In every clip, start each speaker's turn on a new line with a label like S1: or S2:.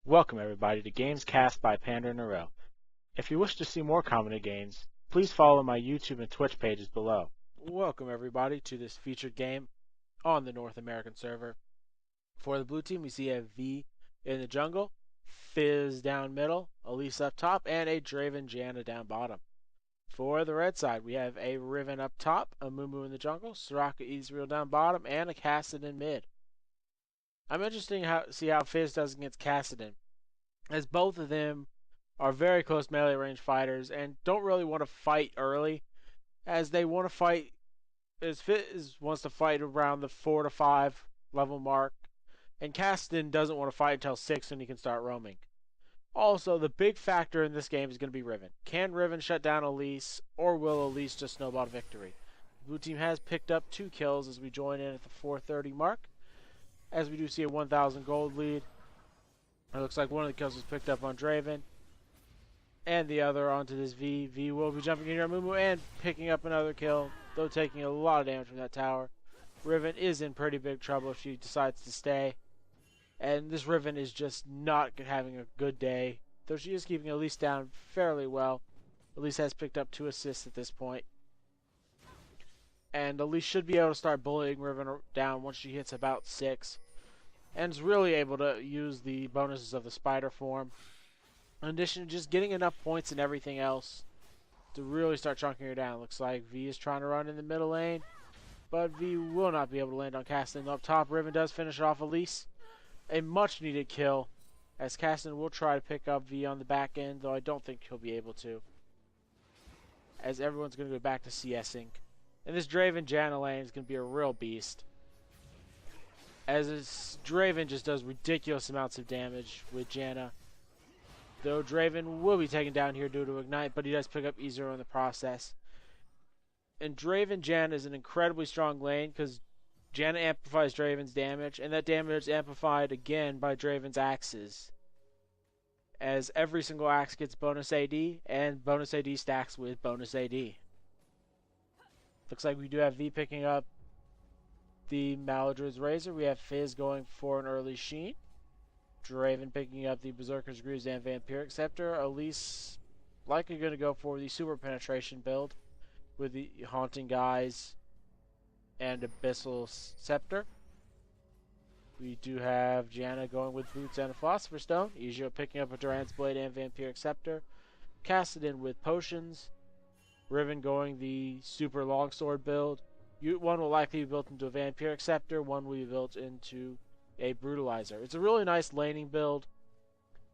S1: Welcome everybody to Games Cast by PanderNyrl. If you wish to see more commented games, please follow my YouTube and Twitch pages below. Welcome everybody to this featured game on the North American server. For the blue team, we see a V in the jungle, Fizz down middle, Elise up top, and a Draven Janna down bottom. For the red side, we have a Riven up top, Amumu in the jungle, Soraka Ezreal down bottom, and a Kassadin mid. I'm interested to see how Fizz does against Kassadin, as both of them are very close melee range fighters and don't really want to fight early, as they want to fight, as Fizz wants to fight around the 4 to 5 level mark, and Kassadin doesn't want to fight until 6 when he can start roaming. Also, the big factor in this game is going to be Riven. Can Riven shut down Elise, or will Elise just snowball to victory? The blue team has picked up 2 kills as we join in at the 430 mark, as we do see a 1,000 gold lead. It looks like one of the kills was picked up on Draven, and the other onto this V. V will be jumping in here on Amumu and picking up another kill, though taking a lot of damage from that tower. Riven is in pretty big trouble if she decides to stay, and this Riven is just not having a good day, though she is keeping Elise down fairly well. Elise has picked up 2 assists at this point, and Elise should be able to start bullying Riven down once she hits about 6. And is really able to use the bonuses of the spider form. In addition to just getting enough points and everything else to really start chunking her down. Looks like V is trying to run in the middle lane, but V will not be able to land on Kassadin up top. Riven does finish off Elise. A much needed kill, as Kassadin will try to pick up V on the back end, though I don't think he'll be able to, as everyone's going to go back to CSing. And this Draven Janna lane is going to be a real beast, as this Draven just does ridiculous amounts of damage with Janna. Though Draven will be taken down here due to Ignite, but he does pick up Ezreal in the process. And Draven Janna is an incredibly strong lane, because Janna amplifies Draven's damage, and that damage is amplified again by Draven's axes, as every single axe gets bonus AD, and bonus AD stacks with bonus AD. Looks like we do have V picking up the Maladrid's Razor. We have Fizz going for an early Sheen. Draven picking up the Berserker's Greaves and Vampiric Scepter. Elise likely going to go for the Super Penetration build with the Haunting Guise and Abyssal Scepter. We do have Janna going with Boots and a Philosopher's Stone. Ezreal picking up a Duran's Blade and Vampiric Scepter. Kassadin with Potions. Riven going the Super Longsword build. One will likely be built into a Vampiric Scepter, one will be built into a Brutalizer. It's a really nice laning build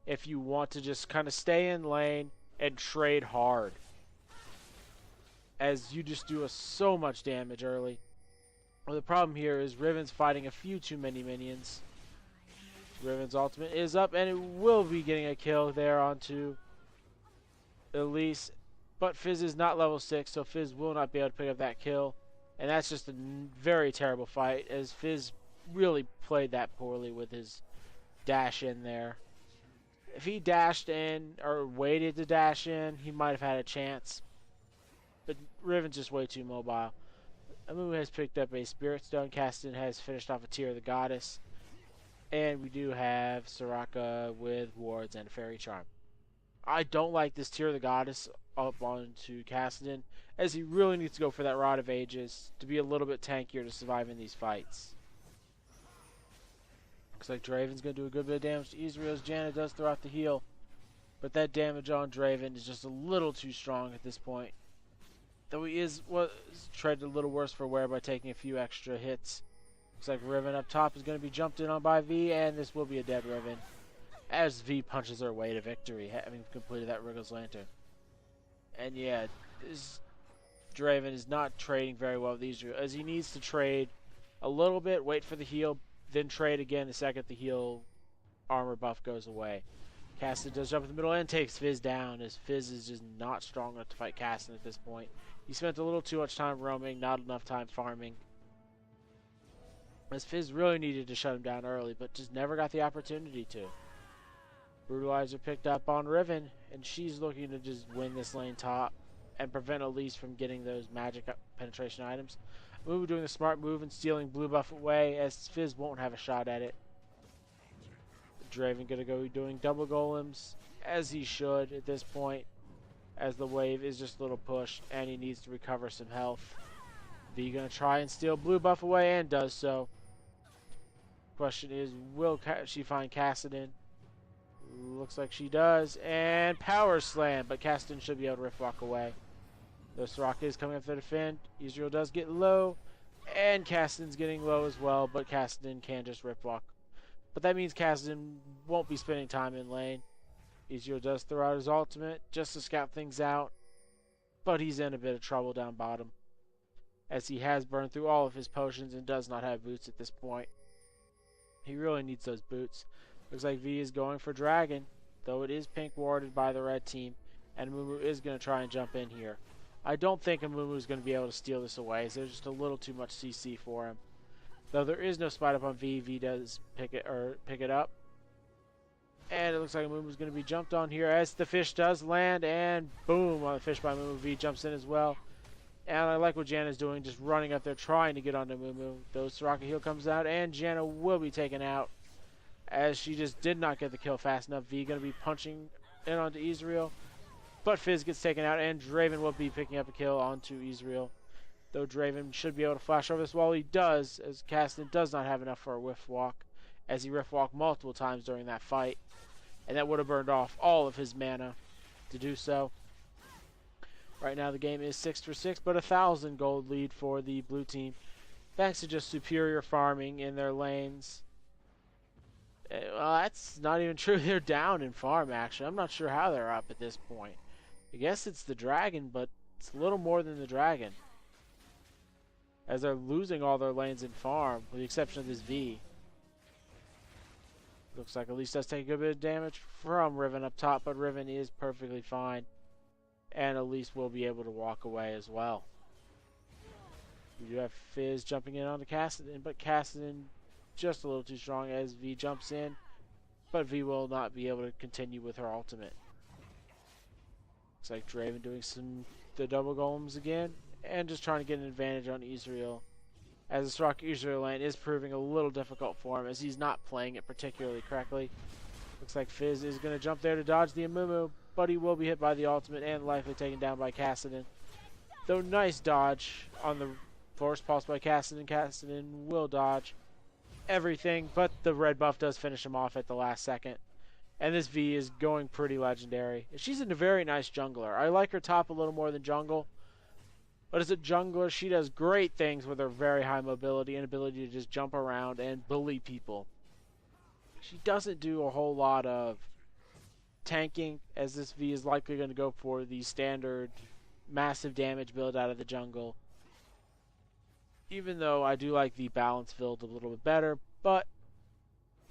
S1: if you want to just kind of stay in lane and trade hard, as you just do so much damage early. Well, the problem here is Riven's fighting a few too many minions. Riven's ultimate is up, and it will be getting a kill there onto Elise, but Fizz is not level 6, so Fizz will not be able to pick up that kill. And that's just a very terrible fight, as Fizz really played that poorly with his dash in there. If he dashed in, or waited to dash in, he might have had a chance. But Riven's just way too mobile. Amumu has picked up a Spirit Stone. Kassadin has finished off a Tear of the Goddess. And we do have Soraka with Wards and a Fairy Charm. I don't like this Tear of the Goddess up onto Kassadin, as he really needs to go for that Rod of Ages to be a little bit tankier to survive in these fights. Looks like Draven's going to do a good bit of damage to Ezreal, as Janna does throw out the heal, but that damage on Draven is just a little too strong at this point. Though he was treated a little worse for wear by taking a few extra hits. Looks like Riven up top is going to be jumped in on by V, and this will be a dead Riven, as V punches her way to victory, having completed that Wriggle's Lantern. And yeah, this Draven is not trading very well with Ezreal, as he needs to trade a little bit, wait for the heal, then trade again the second the heal armor buff goes away. Kassadin does jump in the middle and takes Fizz down, as Fizz is just not strong enough to fight Kassadin at this point. He spent a little too much time roaming, not enough time farming, as Fizz really needed to shut him down early, but just never got the opportunity to. Brutalizer picked up on Riven, and she's looking to just win this lane top and prevent Elise from getting those magic penetration items. Amumu doing the smart move and stealing blue buff away, as Fizz won't have a shot at it. Draven going to go doing double golems, as he should at this point, as the wave is just a little pushed, and he needs to recover some health. V going to try and steal blue buff away, and does so. Question is, will she find Kassadin? Looks like she does, and power slam, but Kassadin should be able to rift walk away. Though Soraka is coming up to defend, Ezreal does get low, and Kassadin's getting low as well, but Kassadin can just rift walk. But that means Kassadin won't be spending time in lane. Ezreal does throw out his ultimate just to scout things out, but he's in a bit of trouble down bottom, as he has burned through all of his potions and does not have boots at this point. He really needs those boots. Looks like V is going for Dragon, though it is pink warded by the red team, and Amumu is going to try and jump in here. I don't think Amumu is going to be able to steal this away, so there's just a little too much CC for him. Though there is no spite up on V, V does pick it up. And it looks like Amumu is going to be jumped on here as the fish does land, and boom on the fish by Amumu. V jumps in as well. And I like what Janna is doing, just running up there trying to get onto Amumu. Though Soraka heal comes out, and Janna will be taken out, as she just did not get the kill fast enough. V going to be punching in onto Ezreal, but Fizz gets taken out, and Draven will be picking up a kill onto Ezreal. Though Draven should be able to flash over this wall, he does, as Kassadin does not have enough for a rift walk, as he rift walked multiple times during that fight, and that would have burned off all of his mana to do so. Right now the game is 6-for-6, but 1,000 gold lead for the blue team, thanks to just superior farming in their lanes. Well, that's not even true. They're down in farm, actually. I'm not sure how they're up at this point. I guess it's the dragon, but it's a little more than the dragon, as they're losing all their lanes in farm, with the exception of this V. Looks like Elise does take a good bit of damage from Riven up top, but Riven is perfectly fine, and Elise will be able to walk away as well. We do have Fizz jumping in onto Kassadin, but Kassadin just a little too strong as V jumps in, but V will not be able to continue with her ultimate. Looks like Draven doing the double golems again, and just trying to get an advantage on Ezreal, as the Soraka Ezreal lane is proving a little difficult for him, as he's not playing it particularly correctly. Looks like Fizz is going to jump there to dodge the Amumu, but he will be hit by the ultimate and likely taken down by Kassadin. Though nice dodge on the Force Pulse by Kassadin. Kassadin will dodge everything, but the red buff does finish him off at the last second. And this V is going pretty legendary. She's a very nice jungler. I like her top a little more than jungle, but as a jungler, she does great things with her very high mobility and ability to just jump around and bully people. She doesn't do a whole lot of tanking, as this V is likely going to go for the standard massive damage build out of the jungle. Even though I do like the balance build a little bit better, but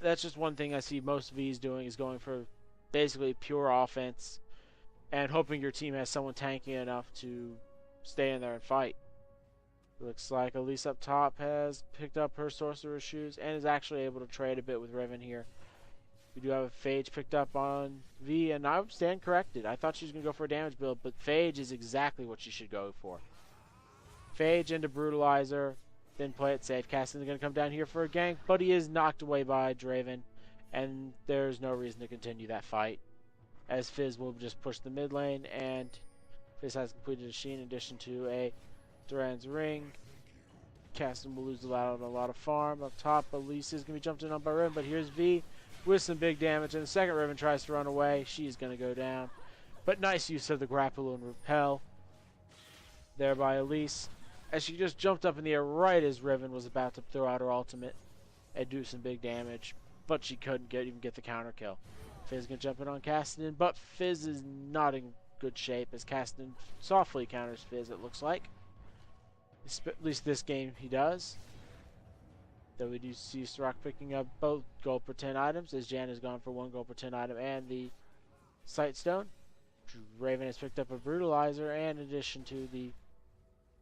S1: that's just one thing I see most V's doing, is going for basically pure offense and hoping your team has someone tanky enough to stay in there and fight. Looks like Elise up top has picked up her sorcerer's shoes and is actually able to trade a bit with Riven here. We do have a Phage picked up on V, and I would stand corrected. I thought she was going to go for a damage build, but Phage is exactly what she should go for. Phage into Brutalizer, then play it safe. Kassadin's going to come down here for a gank, but he is knocked away by Draven, and there's no reason to continue that fight, as Fizz will just push the mid lane, and Fizz has completed a Sheen in addition to a Duran's Ring. Kassadin will lose out on a lot of farm. Up top, Elise is going to be jumped in on by Riven, but here's V with some big damage, and the second Riven tries to run away. She's going to go down, but nice use of the grapple and repel there by Elise, as she just jumped up in the air right as Riven was about to throw out her ultimate and do some big damage, but she couldn't even get the counter kill. Fizz going to jump in on Kassadin, but Fizz is not in good shape, as Kassadin softly counters Fizz, it looks like. At least this game he does. Though we do see Soraka picking up both gold per 10 items, as Janna has gone for 1 gold per 10 item and the Sightstone. Draven has picked up a Brutalizer, and in addition to the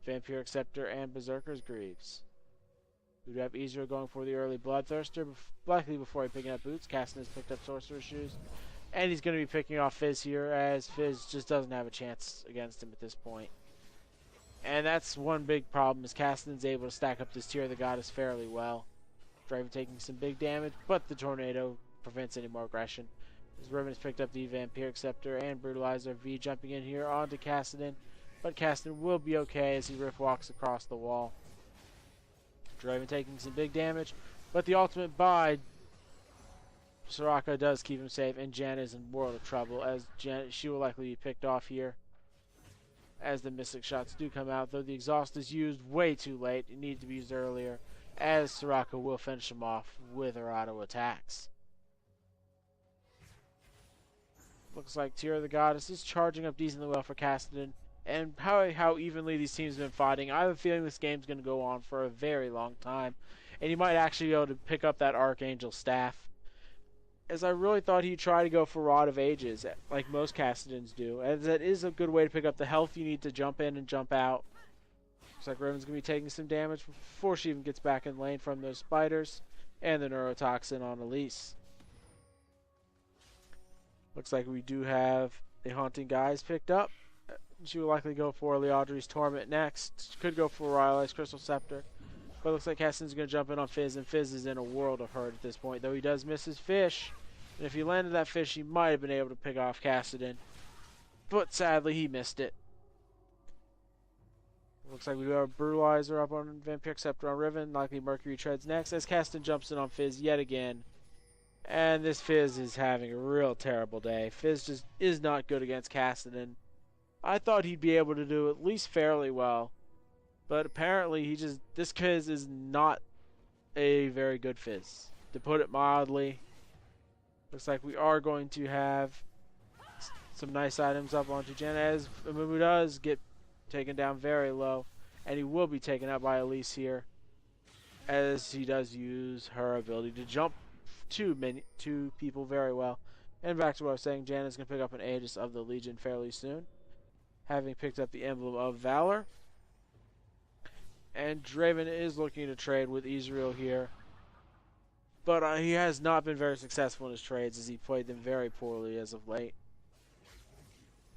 S1: Vampiric Scepter and Berserker's Greaves. We do have Ezreal going for the early Bloodthirster, likely before he picking up boots. Kassadin has picked up Sorcerer's Shoes, and he's going to be picking off Fizz here, as Fizz just doesn't have a chance against him at this point. And that's one big problem, is Kassadin's able to stack up this Tear of the Goddess fairly well. Draven taking some big damage, but the Tornado prevents any more aggression. As Riven has picked up the Vampiric Scepter and Brutalizer, V jumping in here onto Kassadin. But Kassadin will be okay as he rift walks across the wall. Draven taking some big damage, but the ultimate by Soraka does keep him safe, and Janna is in world of trouble as she will likely be picked off here as the Mystic shots do come out, though the exhaust is used way too late. It needed to be used earlier, as Soraka will finish him off with her auto attacks. Looks like Tear of the Goddess is charging up decently well for Kassadin, and how evenly these teams have been fighting. I have a feeling this game's going to go on for a very long time, and he might actually be able to pick up that Archangel staff, as I really thought he'd try to go for Rod of Ages, like most Kassadins do, as that is a good way to pick up the health you need to jump in and jump out. Looks like Riven's going to be taking some damage before she even gets back in lane from those spiders, and the Neurotoxin on Elise. Looks like we do have the Haunting Guys picked up. She will likely go for Liadri's Torment next. She could go for Rylai's Crystal Scepter. But it looks like Kassadin's going to jump in on Fizz, and Fizz is in a world of hurt at this point, though he does miss his fish. And if he landed that fish, he might have been able to pick off Kassadin. But sadly, he missed it. Looks like we have Brutalizer up on Vampiric Scepter on Riven. Likely Mercury Treads next, as Kassadin jumps in on Fizz yet again. And this Fizz is having a real terrible day. Fizz just is not good against Kassadin. I thought he'd be able to do at least fairly well. But apparently this Fizz is not a very good Fizz, to put it mildly. Looks like we are going to have some nice items up onto Janna, as Amumu does get taken down very low. And he will be taken out by Elise here, as he does use her ability to jump two people very well. And back to what I was saying, Janna's going to pick up an Aegis of the Legion fairly soon, having picked up the Emblem of Valor. And Draven is looking to trade with Ezreal here, but he has not been very successful in his trades, as he played them very poorly as of late.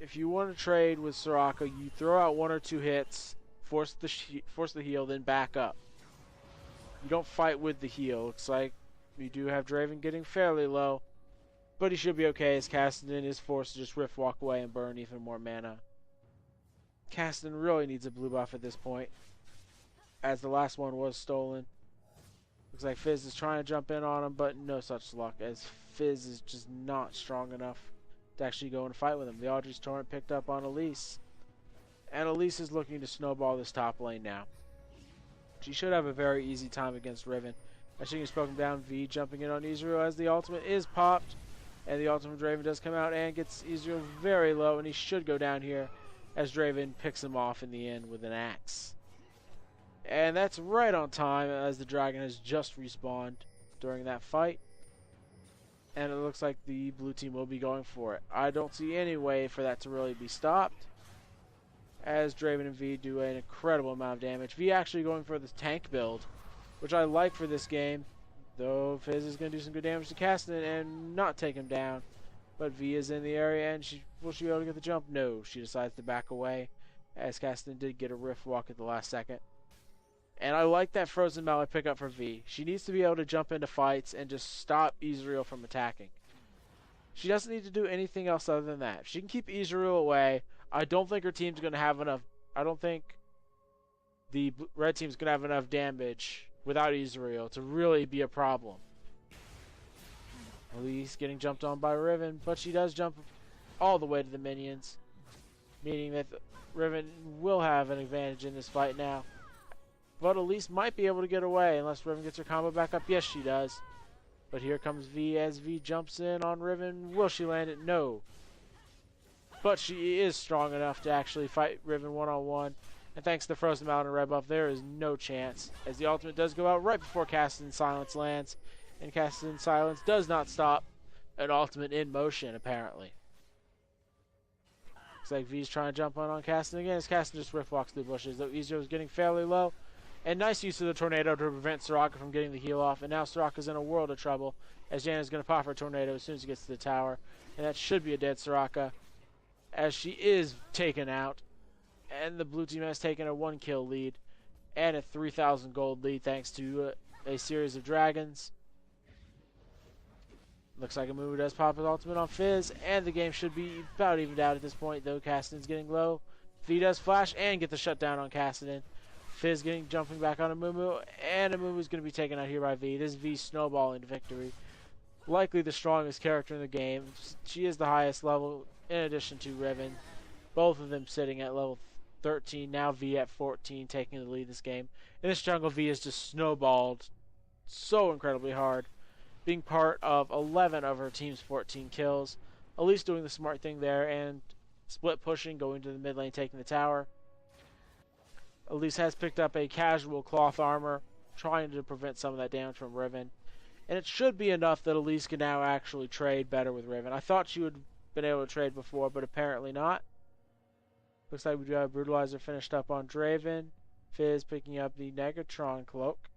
S1: If you want to trade with Soraka, you throw out 1 or 2 hits, force the heal, then back up. You don't fight with the heal. Looks like we do have Draven getting fairly low, but he should be okay, as Kassadin is forced to just rift walk away and burn even more mana. Kassadin really needs a blue buff at this point, as the last one was stolen. Looks like Fizz is trying to jump in on him, but no such luck, as Fizz is just not strong enough to actually go and fight with him. The Liadri's Torment picked up on Elise, and Elise is looking to snowball this top lane now. She should have a very easy time against Riven, as she gets spoken down. V jumping in on Ezreal as the ultimate is popped, and the ultimate Draven does come out and gets Ezreal very low, and he should go down here, as Draven picks him off in the end with an axe. And that's right on time, as the dragon has just respawned during that fight. And it looks like the blue team will be going for it. I don't see any way for that to really be stopped, as Draven and V do an incredible amount of damage. V actually going for this tank build, which I like for this game, though Fizz is going to do some good damage to Kassadin and not take him down. But V is in the area, and will she be able to get the jump? No, she decides to back away, as Kassadin did get a rift walk at the last second. And I like that Frozen Mallet pickup for V. She needs to be able to jump into fights and just stop Ezreal from attacking. She doesn't need to do anything else other than that. If she can keep Ezreal away, I don't think her team's going to have enough. I don't think the red team's going to have enough damage without Ezreal to really be a problem. Elise getting jumped on by Riven, but she does jump all the way to the minions, meaning that Riven will have an advantage in this fight now. But Elise might be able to get away unless Riven gets her combo back up. Yes, she does. But here comes V as V jumps in on Riven. Will she land it? No. But she is strong enough to actually fight Riven one-on-one. And thanks to Frozen Mountain Red buff, there is no chance, as the ultimate does go out right before Kassadin's Silence lands. And Kassadin's Silence does not stop an ultimate in motion, apparently. Looks like V's trying to jump on Kassadin again, as Kassadin just rift walks through the bushes, though Ezreal is getting fairly low. And nice use of the tornado to prevent Soraka from getting the heal off. And now Soraka's in a world of trouble, as Janna's going to pop her tornado as soon as he gets to the tower. And that should be a dead Soraka, as she is taken out. And the blue team has taken a 1-kill lead and a 3,000 gold lead thanks to a series of dragons. Looks like Amumu does pop his ultimate on Fizz, and the game should be about evened out at this point, though Kassadin's getting low. V does flash and get the shutdown on Kassadin. Fizz jumping back on Amumu, and Amumu's going to be taken out here by V. This is V snowballing to victory. Likely the strongest character in the game. She is the highest level, in addition to Riven. Both of them sitting at level 13, now V at 14, taking the lead this game. In this jungle, V is just snowballed so incredibly hard, being part of 11 of her team's 14 kills. Elise doing the smart thing there and split pushing, going to the mid lane, taking the tower. Elise has picked up a casual cloth armor, trying to prevent some of that damage from Riven. And it should be enough that Elise can now actually trade better with Riven. I thought she would have been able to trade before, but apparently not. Looks like we do have Brutalizer finished up on Draven. Fizz picking up the Negatron cloak.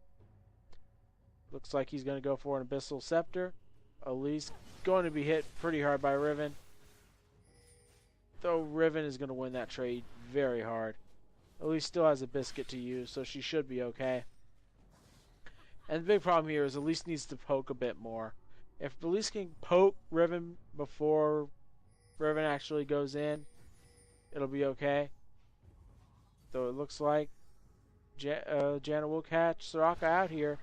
S1: Looks like he's going to go for an Abyssal Scepter. Elise going to be hit pretty hard by Riven. Though Riven is going to win that trade very hard. Elise still has a biscuit to use, so she should be okay. And the big problem here is Elise needs to poke a bit more. If Elise can poke Riven before Riven actually goes in, it'll be okay. Though it looks like Janna will catch Soraka out here.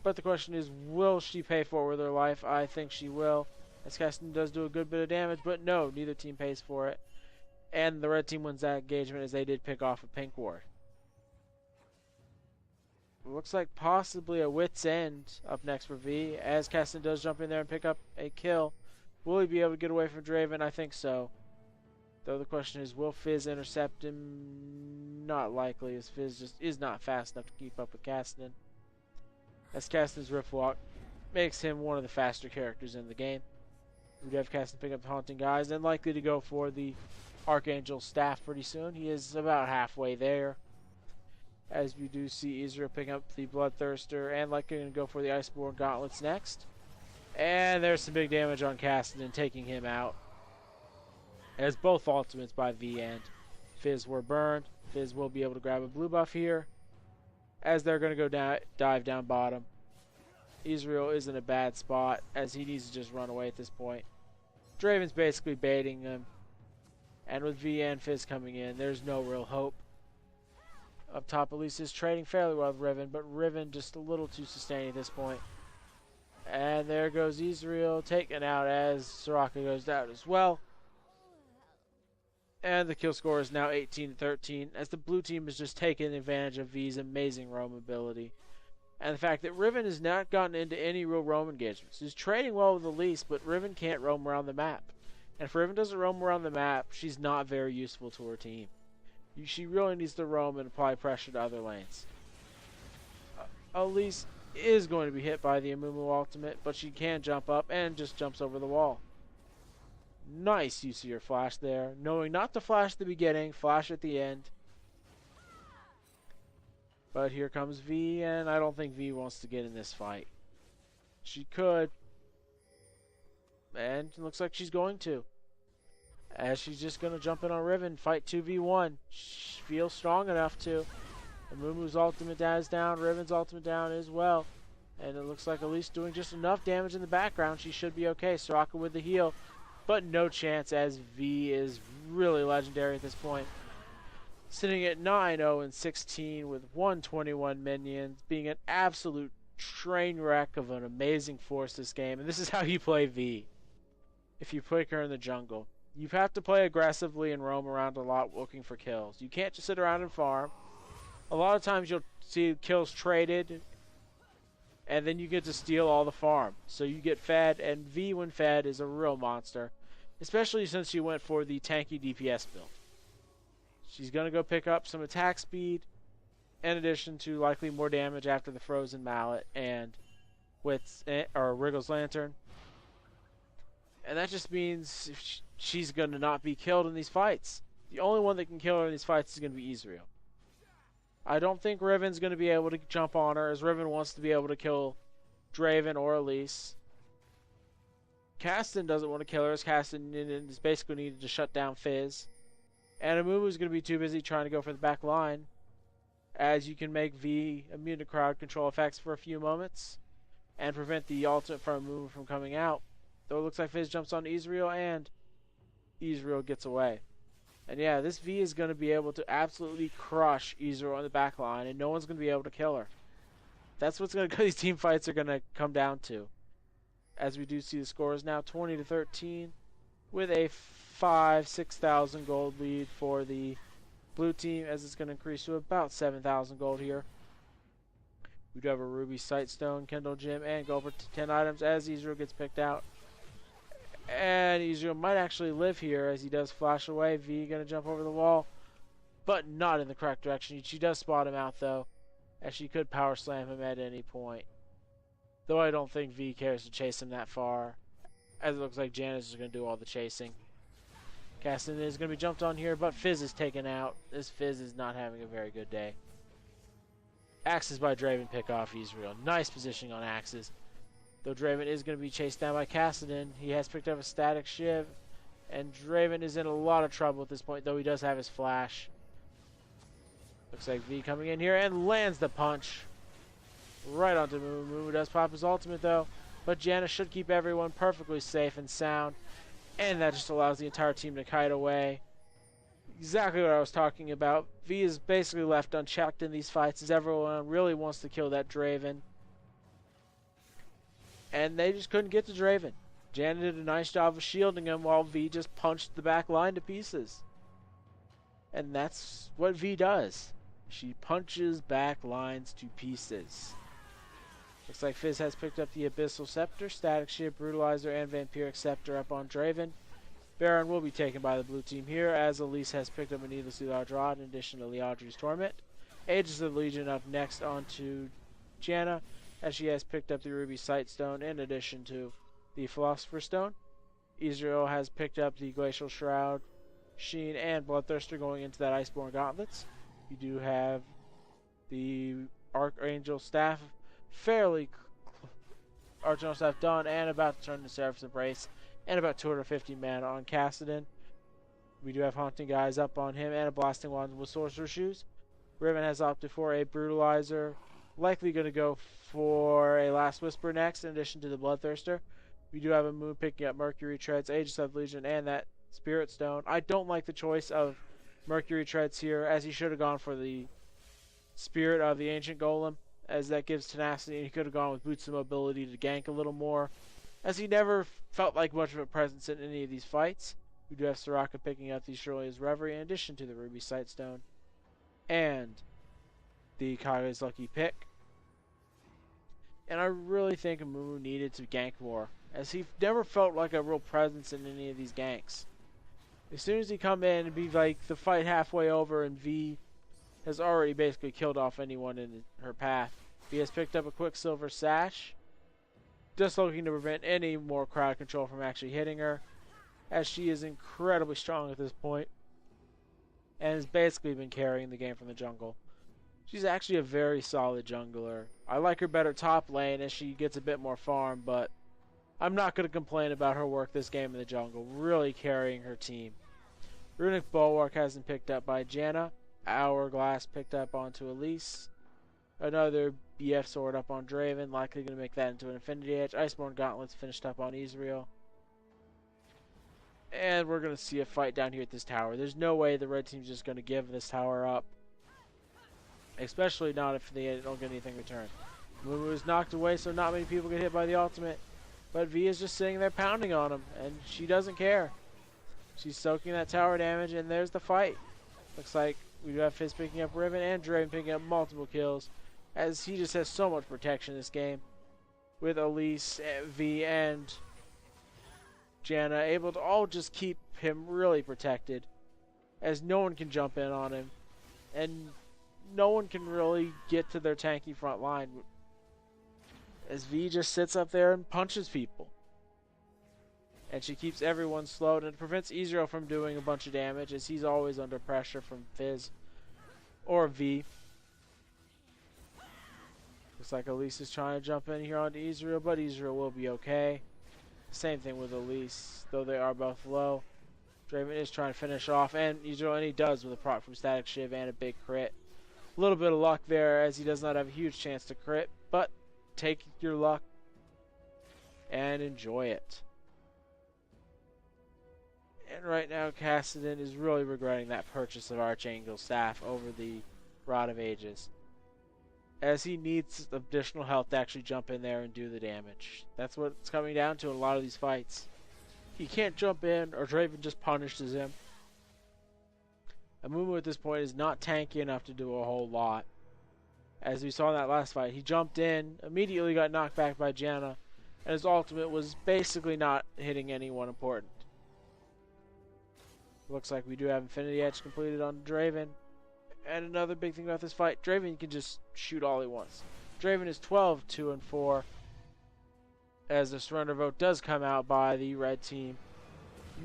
S1: But the question is, will she pay for it with her life? I think she will. As Kassadin does do a good bit of damage, but no, neither team pays for it. And the red team wins that engagement as they did pick off a pink ward. Looks like possibly a wit's end up next for V, as Kassadin does jump in there and pick up a kill. Will he be able to get away from Draven? I think so. Though the question is, will Fizz intercept him? Not likely, as Fizz just is not fast enough to keep up with Kassadin. As Kassadin's Rift Walk makes him one of the faster characters in the game. We do have Kassadin pick up the Haunting Guise and likely to go for the Archangel Staff pretty soon. He is about halfway there. As we do see Ezreal picking up the Bloodthirster and likely going to go for the Iceborne Gauntlets next. And there's some big damage on Kassadin, taking him out. As both ultimates by V and Fizz were burned. Fizz will be able to grab a blue buff here, as they're going to go dive down bottom. Ezreal is in a bad spot, as he needs to just run away at this point. Draven's basically baiting him. And with V and Fizz coming in, there's no real hope. Up top, Elise is trading fairly well with Riven, but Riven just a little too sustaining at this point. And there goes Ezreal, taken out as Soraka goes down as well. And the kill score is now 18-13, as the blue team is just taking advantage of V's amazing roam ability. And the fact that Riven has not gotten into any real roam engagements. He's trading well with Elise, but Riven can't roam around the map. And if Riven doesn't roam around the map, she's not very useful to her team. She really needs to roam and apply pressure to other lanes. Elise is going to be hit by the Amumu ultimate, but she can jump up and just jumps over the wall. Nice use of your flash there. Knowing not to flash at the beginning, flash at the end. But here comes V, and I don't think V wants to get in this fight. She could. And it looks like she's going to. As she's just going to jump in on Riven, fight 2v1. She feels strong enough to. Amumu's ultimate is down, Riven's ultimate down as well. And it looks like Elise doing just enough damage in the background. She should be okay. Soraka with the heal. But no chance, as V is really legendary at this point. Sitting at 9-0-16 with 121 minions, being an absolute train wreck of an amazing force this game. And this is how you play V. If you pick her in the jungle. You have to play aggressively and roam around a lot looking for kills. You can't just sit around and farm. A lot of times you'll see kills traded, and then you get to steal all the farm. So you get fed, and V when fed is a real monster. Especially since she went for the tanky DPS build. She's going to go pick up some attack speed, in addition to likely more damage after the Frozen Mallet and Wriggle's Lantern. And that just means she's going to not be killed in these fights. The only one that can kill her in these fights is going to be Ezreal. I don't think Riven's going to be able to jump on her, as Riven wants to be able to kill Draven or Elise. Kassadin doesn't want to kill her, as Kassadin is basically needed to shut down Fizz. And Amumu's going to be too busy trying to go for the back line, as you can make V immune to crowd control effects for a few moments. and prevent the ultimate from Amumu from coming out. Though it looks like Fizz jumps on Ezreal, and Ezreal gets away. And yeah, this V is going to be able to absolutely crush Ezreal on the back line, and no one's going to be able to kill her. That's what's going to these team fights are going to come down to. As we do see the scores now, 20-13, with a 6,000 gold lead for the blue team, as it's going to increase to about 7,000 gold here. We do have a Ruby Sightstone, Kindle Gem, and go over to 10 items as Ezreal gets picked out. And Ezreal might actually live here as he does flash away. V going to jump over the wall, but not in the correct direction. She does spot him out, though, as she could power slam him at any point. Though I don't think V cares to chase him that far, as it looks like Janna is going to do all the chasing. Kassadin is going to be jumped on here, but Fizz is taken out. This Fizz is not having a very good day. Axes by Draven pick off Ezreal. Nice positioning on axes. Though Draven is going to be chased down by Kassadin. He has picked up a static shiv. And Draven is in a lot of trouble at this point, though he does have his flash. Looks like V coming in here and lands the punch. Right onto Amumu. Amumu does pop his ultimate, though. But Janna should keep everyone perfectly safe and sound. And that just allows the entire team to kite away. Exactly what I was talking about. V is basically left unchecked in these fights, as everyone really wants to kill that Draven. And they just couldn't get to Draven. Janna did a nice job of shielding him while V just punched the back line to pieces. And that's what V does. She punches back lines to pieces. Looks like Fizz has picked up the Abyssal Scepter, Static Shield, Brutalizer, and Vampiric Scepter up on Draven. Baron will be taken by the blue team here, as Elise has picked up a needlessly large rod in addition to Liadri's Torment. Aegis of the Legion up next onto Janna, as she has picked up the Ruby Sightstone in addition to the Philosopher's Stone. Ezreal has picked up the Glacial Shroud, Sheen, and Bloodthirster going into that Iceborne Gauntlets. You do have the Archangel Staff Archangel Staff done and about to turn to Seraph's Embrace, and about 250 mana on Kassadin. We do have Haunting Guys up on him and a Blasting Wand with Sorcerer Shoes. Riven has opted for a Brutalizer, likely going to go for a Last Whisper next in addition to the Bloodthirster. We do have a Moon picking up Mercury Treads, Aegis of Legion, and that Spirit Stone. I don't like the choice of Mercury Treads here, as he should have gone for the Spirit of the Ancient Golem, as that gives tenacity, and he could have gone with Boots of Mobility to gank a little more, as he never felt like much of a presence in any of these fights. We do have Soraka picking up the Shirley's Reverie in addition to the Ruby Sightstone and the Kage's Lucky Pick. And I really think Amumu needed to gank more, as he never felt like a real presence in any of these ganks. As soon as he come in and be like the fight halfway over and V has already basically killed off anyone in her path. V has picked up a Quicksilver Sash, just looking to prevent any more crowd control from actually hitting her, as she is incredibly strong at this point and has basically been carrying the game from the jungle. She's actually a very solid jungler. I like her better top lane as she gets a bit more farm, but I'm not going to complain about her work this game in the jungle, really carrying her team. Runic Bulwark has been picked up by Janna. Hourglass picked up onto Elise. Another BF Sword up on Draven, likely going to make that into an Infinity Edge. Iceborne Gauntlets finished up on Ezreal. And we're going to see a fight down here at this tower. There's no way the red team's just going to give this tower up. Especially not if they don't get anything returned. Amumu is knocked away, so not many people get hit by the ultimate. But V is just sitting there pounding on him, and she doesn't care. She's soaking that tower damage, and there's the fight. Looks like we do have Fizz picking up Riven and Draven picking up multiple kills, as he just has so much protection in this game. With Elise, V, and Janna able to all just keep him really protected, as no one can jump in on him, and no one can really get to their tanky front line, as V just sits up there and punches people. And she keeps everyone slowed, and it prevents Ezreal from doing a bunch of damage, as he's always under pressure from Fizz or V. Looks like Elise is trying to jump in here onto Ezreal, but Ezreal will be okay. Same thing with Elise, though they are both low. Draven is trying to finish off, and Ezreal, and he does with a proc from Static Shiv and a big crit. A little bit of luck there, as he does not have a huge chance to crit, but take your luck and enjoy it. And right now, Kassadin is really regretting that purchase of Archangel Staff over the Rod of Ages, as he needs additional health to actually jump in there and do the damage. That's what it's coming down to in a lot of these fights. He can't jump in, or Draven just punishes him. Amumu at this point is not tanky enough to do a whole lot. As we saw in that last fight, he jumped in, immediately got knocked back by Janna, and his ultimate was basically not hitting anyone important. Looks like we do have Infinity Edge completed on Draven. And another big thing about this fight, Draven can just shoot all he wants. Draven is 12-2-4, as the surrender vote does come out by the red team.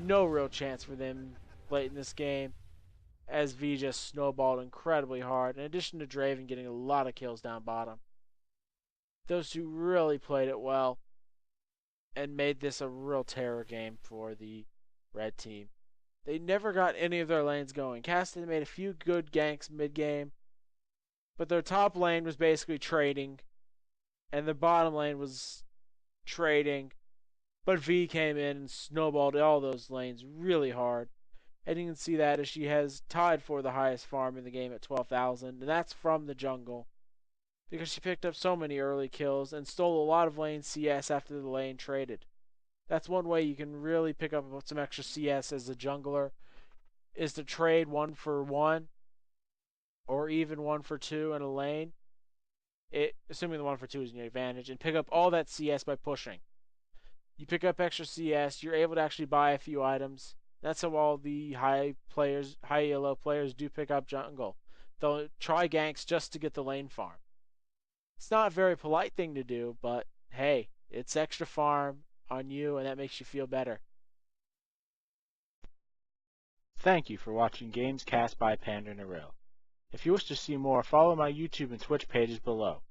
S1: No real chance for them late in this game, as V just snowballed incredibly hard, in addition to Draven getting a lot of kills down bottom. Those two really played it well, and made this a real terror game for the red team. They never got any of their lanes going. Kassadin made a few good ganks mid-game, but their top lane was basically trading, and the bottom lane was trading, but V came in and snowballed all those lanes really hard. And you can see that as she has tied for the highest farm in the game at 12,000, and that's from the jungle, because she picked up so many early kills and stole a lot of lane CS after the lane traded. That's one way you can really pick up some extra CS as a jungler, is to trade 1 for 1 or even 1 for 2 in a lane, assuming the 1 for 2 is in your advantage, and pick up all that CS by pushing. You pick up extra CS, you're able to actually buy a few items. That's how all the high elo players do pick up jungle. They'll try ganks just to get the lane farm. It's not a very polite thing to do, but hey, it's extra farm on you, and that makes you feel better.
S2: Thank you for watching Games Cast by PanderNyrl. If you wish to see more, follow my YouTube and Twitch pages below.